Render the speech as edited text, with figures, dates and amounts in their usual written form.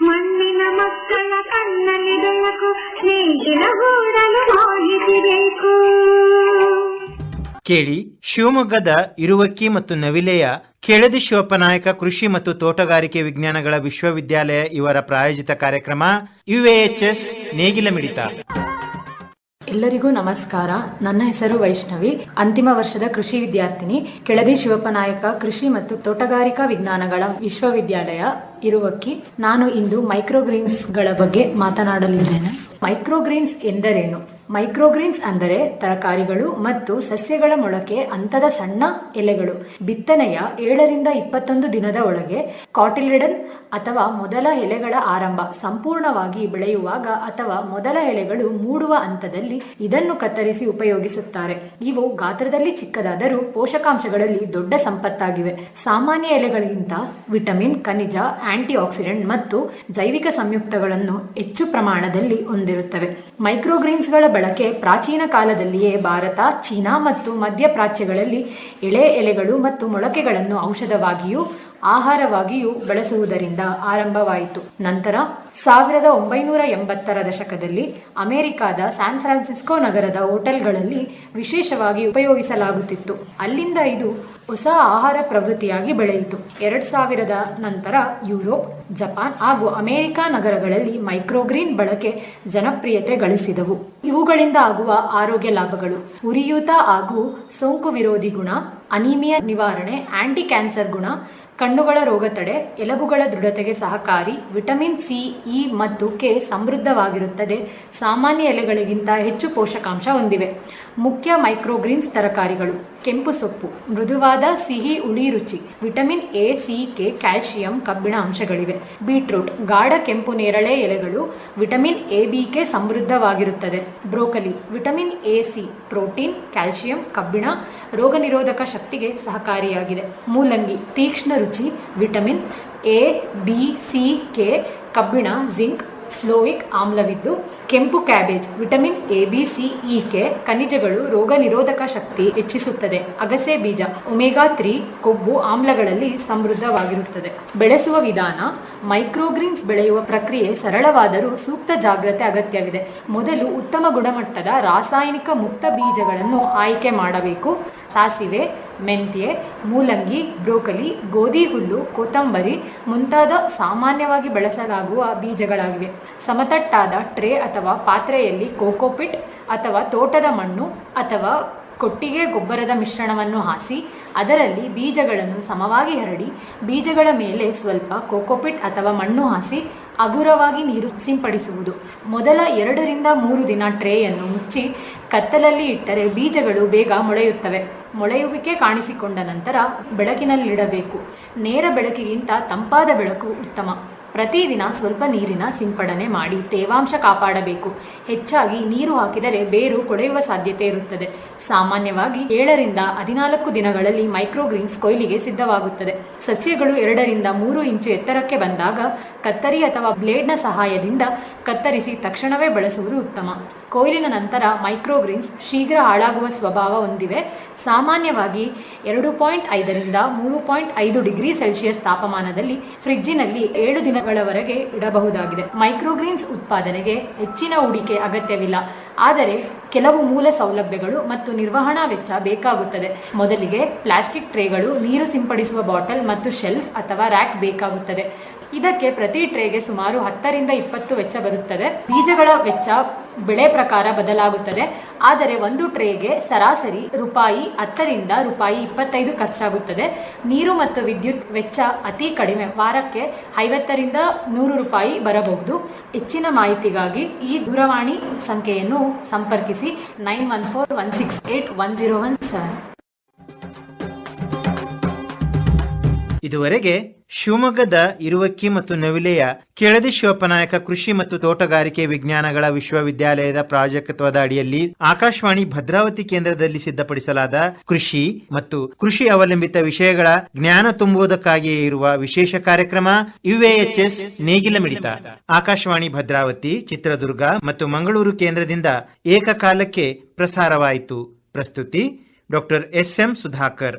ಮಣ್ಣಿನ ಮಕ್ಕಳ ಕಣ್ಣಲ್ಲಿ ಬೆಳಕು, ನೇಗಿಲ ಗೂಡಲು ಮಾಹಿತಿ ಬೇಕು. ಕೇಳಿ, ಶಿವಮೊಗ್ಗದ ಇರುವಕ್ಕಿ ಮತ್ತು ನವಿಲೆಯ ಕೆಳದಿ ಶಿವಪ್ಪನಾಯಕ ಕೃಷಿ ಮತ್ತು ತೋಟಗಾರಿಕೆ ವಿಜ್ಞಾನಗಳ ವಿಶ್ವವಿದ್ಯಾಲಯ ಇವರ ಪ್ರಾಯೋಜಿತ ಕಾರ್ಯಕ್ರಮ UAHS ನೇಗಿಲ ಮಿಡಿತ. ಎಲ್ಲರಿಗೂ ನಮಸ್ಕಾರ. ನನ್ನ ಹೆಸರು ವೈಷ್ಣವಿ, ಅಂತಿಮ ವರ್ಷದ ಕೃಷಿ ವಿದ್ಯಾರ್ಥಿನಿ, ಕೆಳದಿ ಶಿವಪ್ಪನಾಯಕ ಕೃಷಿ ಮತ್ತು ತೋಟಗಾರಿಕಾ ವಿಜ್ಞಾನಗಳ ವಿಶ್ವವಿದ್ಯಾಲಯ ಇರುವಕ್ಕಿ. ನಾನು ಇಂದು ಮೈಕ್ರೋಗ್ರೀನ್ಸ್ಗಳ ಬಗ್ಗೆ ಮಾತನಾಡಲಿದ್ದೇನೆ. ಮೈಕ್ರೋಗ್ರೀನ್ಸ್ ಎಂದರೇನು? ಮೈಕ್ರೋಗ್ರೀನ್ಸ್ ಅಂದರೆ ತರಕಾರಿಗಳು ಮತ್ತು ಸಸ್ಯಗಳ ಮೊಳಕೆ ಹಂತದ ಸಣ್ಣ ಎಲೆಗಳು. ಬಿತ್ತನೆಯ 7 ರಿಂದ 21 ದಿನದ ಒಳಗೆ ಕಾಟಿಲಿಡನ್ ಅಥವಾ ಮೊದಲ ಎಲೆಗಳ ಆರಂಭ ಸಂಪೂರ್ಣವಾಗಿ ಬೆಳೆಯುವಾಗ ಅಥವಾ ಮೊದಲ ಎಲೆಗಳು ಮೂಡುವ ಹಂತದಲ್ಲಿ ಇದನ್ನು ಕತ್ತರಿಸಿ ಉಪಯೋಗಿಸುತ್ತಾರೆ. ಇವು ಗಾತ್ರದಲ್ಲಿ ಚಿಕ್ಕದಾದರೂ ಪೋಷಕಾಂಶಗಳಲ್ಲಿ ದೊಡ್ಡ ಸಂಪತ್ತಾಗಿವೆ. ಸಾಮಾನ್ಯ ಎಲೆಗಳಿಗಿಂತ ವಿಟಮಿನ್, ಖನಿಜ, ಆಂಟಿ ಆಕ್ಸಿಡೆಂಟ್ ಮತ್ತು ಜೈವಿಕ ಸಂಯುಕ್ತಗಳನ್ನು ಹೆಚ್ಚು ಪ್ರಮಾಣದಲ್ಲಿ ಹೊಂದಿರುತ್ತವೆ. ಮೈಕ್ರೋಗ್ರೀನ್ಸ್ಗಳ ಬಳಕೆ ಪ್ರಾಚೀನ ಕಾಲದಲ್ಲಿಯೇ ಭಾರತ, ಚೀನಾ ಮತ್ತು ಮಧ್ಯಪ್ರಾಚ್ಯಗಳಲ್ಲಿ ಎಳೆ ಎಲೆಗಳು ಮತ್ತು ಮೊಳಕೆಗಳನ್ನು ಔಷಧವಾಗಿಯೂ ಆಹಾರವಾಗಿಯೂ ಬಳಸುವುದರಿಂದ ಆರಂಭವಾಯಿತು. ನಂತರ 1980ರ ದಶಕದಲ್ಲಿ ಅಮೆರಿಕಾದ ಸ್ಯಾನ್ ಫ್ರಾನ್ಸಿಸ್ಕೋ ನಗರದ ಹೋಟೆಲ್ಗಳಲ್ಲಿ ವಿಶೇಷವಾಗಿ ಉಪಯೋಗಿಸಲಾಗುತ್ತಿತ್ತು. ಅಲ್ಲಿಂದ ಇದು ಹೊಸ ಆಹಾರ ಪ್ರವೃತ್ತಿಯಾಗಿ ಬೆಳೆಯಿತು. 2000ರ ನಂತರ ಯುರೋಪ್, ಜಪಾನ್ ಹಾಗೂ ಅಮೆರಿಕ ನಗರಗಳಲ್ಲಿ ಮೈಕ್ರೋಗ್ರೀನ್ ಬಳಕೆ ಜನಪ್ರಿಯತೆ ಗಳಿಸಿದವು. ಇವುಗಳಿಂದ ಆಗುವ ಆರೋಗ್ಯ ಲಾಭಗಳು: ಉರಿಯೂತ ಹಾಗೂ ಸೋಂಕು ವಿರೋಧಿ ಗುಣ, ಅನಿಮಿಯಾ ನಿವಾರಣೆ, ಆಂಟಿ ಕ್ಯಾನ್ಸರ್ ಗುಣ, ಕಣ್ಣುಗಳ ರೋಗ ತಡೆ, ಎಲುಬುಗಳ ದೃಢತೆಗೆ ಸಹಕಾರಿ, ವಿಟಮಿನ್ ಸಿ, ಇ ಮತ್ತು ಕೆ ಸಮೃದ್ಧವಾಗಿರುತ್ತದೆ, ಸಾಮಾನ್ಯ ಎಲೆಗಳಿಗಿಂತ ಹೆಚ್ಚು ಪೋಷಕಾಂಶ ಹೊಂದಿವೆ. ಮುಖ್ಯ ಮೈಕ್ರೋಗ್ರೀನ್ಸ್ ತರಕಾರಿಗಳು: ಕೆಂಪು ಸೊಪ್ಪು, ಮೃದುವಾದ ಸಿಹಿ ಹುಳಿ ರುಚಿ, vitamin A, C, K, calcium, ಕಬ್ಬಿಣ ಅಂಶಗಳಿವೆ. ಬೀಟ್ರೂಟ್, ಗಾಢ ಕೆಂಪು ನೇರಳೆ ಎಲೆಗಳು, ವಿಟಮಿನ್ ಎ, ಬಿ, ಕೆ ಸಮೃದ್ಧವಾಗಿರುತ್ತದೆ. Broccoli, vitamin A, C, protein, calcium, ಕಬ್ಬಿಣ, ರೋಗ ನಿರೋಧಕ ಶಕ್ತಿಗೆ ಸಹಕಾರಿಯಾಗಿದೆ. ಮೂಲಂಗಿ, ತೀಕ್ಷ್ಣ ರುಚಿ, vitamin A, B, C, K, ಕಬ್ಬಿಣ, ಜಿಂಕ್, ಫ್ಲೋಯಿಕ್ ಆಮ್ಲವಿದ್ದು. ಕೆಂಪು cabbage, vitamin A, B, C, E, K, ಖನಿಜಗಳು, ರೋಗ ನಿರೋಧಕ ಶಕ್ತಿ ಹೆಚ್ಚಿಸುತ್ತದೆ. ಅಗಸೆ ಬೀಜ, ಒಮೆಗಾ 3 ಕೊಬ್ಬು ಆಮ್ಲಗಳಲ್ಲಿ ಸಮೃದ್ಧವಾಗಿರುತ್ತದೆ. ಬೆಳೆಸುವ ವಿಧಾನ: ಮೈಕ್ರೋಗ್ರೀನ್ಸ್ ಬೆಳೆಯುವ ಪ್ರಕ್ರಿಯೆ ಸರಳವಾದರೂ ಸೂಕ್ತ ಜಾಗ್ರತೆ ಅಗತ್ಯವಿದೆ. ಮೊದಲು ಉತ್ತಮ ಗುಣಮಟ್ಟದ ರಾಸಾಯನಿಕ ಮುಕ್ತ ಬೀಜಗಳನ್ನು ಆಯ್ಕೆ ಮಾಡಬೇಕು. ಸಾಸಿವೆ, ಮೆಂತ್ಯೆ, ಮೂಲಂಗಿ, ಬ್ರೋಕಲಿ, ಗೋಧಿ ಹುಲ್ಲು, ಕೊತ್ತಂಬರಿ ಮುಂತಾದ ಸಾಮಾನ್ಯವಾಗಿ ಬಳಸಲಾಗುವ ಬೀಜಗಳಾಗಿವೆ. ಸಮತಟ್ಟಾದ ಟ್ರೇ ಅಥವಾ ಪಾತ್ರೆಯಲ್ಲಿ ಕೋಕೋಪಿಟ್ ಅಥವಾ ತೋಟದ ಮಣ್ಣು ಅಥವಾ ಕೊಟ್ಟಿಗೆ ಗೊಬ್ಬರದ ಮಿಶ್ರಣವನ್ನು ಹಾಸಿ ಅದರಲ್ಲಿ ಬೀಜಗಳನ್ನು ಸಮವಾಗಿ ಹರಡಿ ಬೀಜಗಳ ಮೇಲೆ ಸ್ವಲ್ಪ ಕೋಕೋಪಿಟ್ ಅಥವಾ ಮಣ್ಣು ಹಾಸಿ ಹಗುರವಾಗಿ ನೀರು ಸಿಂಪಡಿಸುವುದು. ಮೊದಲ 2 ರಿಂದ 3 ದಿನ ಟ್ರೇಯನ್ನು ಮುಚ್ಚಿ ಕತ್ತಲಲ್ಲಿ ಇಟ್ಟರೆ ಬೀಜಗಳು ಬೇಗ ಮೊಳೆಯುತ್ತವೆ. ಮೊಳೆಯುವಿಕೆ ಕಾಣಿಸಿಕೊಂಡ ನಂತರ ಬೆಳಕಿನಲ್ಲಿಡಬೇಕು. ನೇರ ಬೆಳಕಿಗಿಂತ ತಂಪಾದ ಬೆಳಕು ಉತ್ತಮ. ಪ್ರತಿದಿನ ಸ್ವಲ್ಪ ನೀರಿನ ಸಿಂಪಡಣೆ ಮಾಡಿ ತೇವಾಂಶ ಕಾಪಾಡಬೇಕು. ಹೆಚ್ಚಾಗಿ ನೀರು ಹಾಕಿದರೆ ಬೇರು ಕೊಳೆಯುವ ಸಾಧ್ಯತೆ ಇರುತ್ತದೆ. ಸಾಮಾನ್ಯವಾಗಿ 7 ರಿಂದ 14 ದಿನಗಳಲ್ಲಿ ಮೈಕ್ರೋಗ್ರೀನ್ಸ್ ಕೊಯ್ಲಿಗೆ ಸಿದ್ಧವಾಗುತ್ತದೆ. ಸಸ್ಯಗಳು 2 ರಿಂದ 3 ಇಂಚು ಎತ್ತರಕ್ಕೆ ಬಂದಾಗ ಕತ್ತರಿ ಅಥವಾ ಬ್ಲೇಡ್ನ ಸಹಾಯದಿಂದ ಕತ್ತರಿಸಿ ತಕ್ಷಣವೇ ಬಳಸುವುದು ಉತ್ತಮ. ಕೊಯ್ಲಿನ ನಂತರ ಮೈಕ್ರೋಗ್ರೀನ್ಸ್ ಶೀಘ್ರ ಹಾಳಾಗುವ ಸ್ವಭಾವ ಹೊಂದಿವೆ. ಸಾಮಾನ್ಯವಾಗಿ 2.5 ರಿಂದ 3.5 ಡಿಗ್ರಿ ಸೆಲ್ಸಿಯಸ್ ತಾಪಮಾನದಲ್ಲಿ ಫ್ರಿಜ್ಜಿನಲ್ಲಿ 7 ದಿನಗಳವರೆಗೆ ಇಡಬಹುದಾಗಿದೆ. ಮೈಕ್ರೋಗ್ರೀನ್ಸ್ ಉತ್ಪಾದನೆಗೆ ಹೆಚ್ಚಿನ ಹೂಡಿಕೆ ಅಗತ್ಯವಿಲ್ಲ, ಆದರೆ ಕೆಲವು ಮೂಲ ಸೌಲಭ್ಯಗಳು ಮತ್ತು ನಿರ್ವಹಣಾ ವೆಚ್ಚ ಬೇಕಾಗುತ್ತದೆ. ಮೊದಲಿಗೆ ಪ್ಲಾಸ್ಟಿಕ್ ಟ್ರೇಗಳು, ನೀರು ಸಿಂಪಡಿಸುವ ಬಾಟಲ್ ಮತ್ತು ಶೆಲ್ಫ್ ಅಥವಾ ರ್ಯಾಕ್ ಬೇಕಾಗುತ್ತದೆ. ಇದಕ್ಕೆ ಪ್ರತಿ ಟ್ರೇಗೆ ಸುಮಾರು 10 ರಿಂದ 20 ವೆಚ್ಚ ಬರುತ್ತದೆ. ಬೀಜಗಳ ವೆಚ್ಚ ಬೆಳೆ ಪ್ರಕಾರ ಬದಲಾಗುತ್ತದೆ, ಆದರೆ ಒಂದು ಟ್ರೇಗೆ ಸರಾಸರಿ ₹10 ರಿಂದ ₹25 ಖರ್ಚಾಗುತ್ತದೆ. ನೀರು ಮತ್ತು ವಿದ್ಯುತ್ ವೆಚ್ಚ ಅತಿ ಕಡಿಮೆ, ವಾರಕ್ಕೆ ₹50 ರಿಂದ ₹100 ಬರಬಹುದು. ಹೆಚ್ಚಿನ ಮಾಹಿತಿಗಾಗಿ ಈ ದೂರವಾಣಿ ಸಂಖ್ಯೆಯನ್ನು ಸಂಪರ್ಕಿಸಿ 9141681017. ಇದುವರೆಗೆ ಶಿವಮೊಗ್ಗದ ಇರುವಕ್ಕಿ ಮತ್ತು ನವಿಲೆಯ ಕೆಳದಿ ಶಿವಪ್ಪನಾಯಕ ಕೃಷಿ ಮತ್ತು ತೋಟಗಾರಿಕೆ ವಿಜ್ಞಾನಗಳ ವಿಶ್ವವಿದ್ಯಾಲಯದ ಪ್ರಾಜೆಕ್ಟ್ವದ ಅಡಿಯಲ್ಲಿ ಆಕಾಶವಾಣಿ ಭದ್ರಾವತಿ ಕೇಂದ್ರದಲ್ಲಿ ಸಿದ್ಧಪಡಿಸಲಾದ ಕೃಷಿ ಮತ್ತು ಕೃಷಿ ಅವಲಂಬಿತ ವಿಷಯಗಳ ಜ್ಞಾನ ತುಂಬುವುದಕ್ಕಾಗಿಯೇ ಇರುವ ವಿಶೇಷ ಕಾರ್ಯಕ್ರಮ UAHS ನೇಗಿಲ ಮಿಡಿತ ಆಕಾಶವಾಣಿ ಭದ್ರಾವತಿ, ಚಿತ್ರದುರ್ಗ ಮತ್ತು ಮಂಗಳೂರು ಕೇಂದ್ರದಿಂದ ಏಕಕಾಲಕ್ಕೆ ಪ್ರಸಾರವಾಯಿತು. ಪ್ರಸ್ತುತಿ ಡಾಕ್ಟರ್ SM ಸುಧಾಕರ್.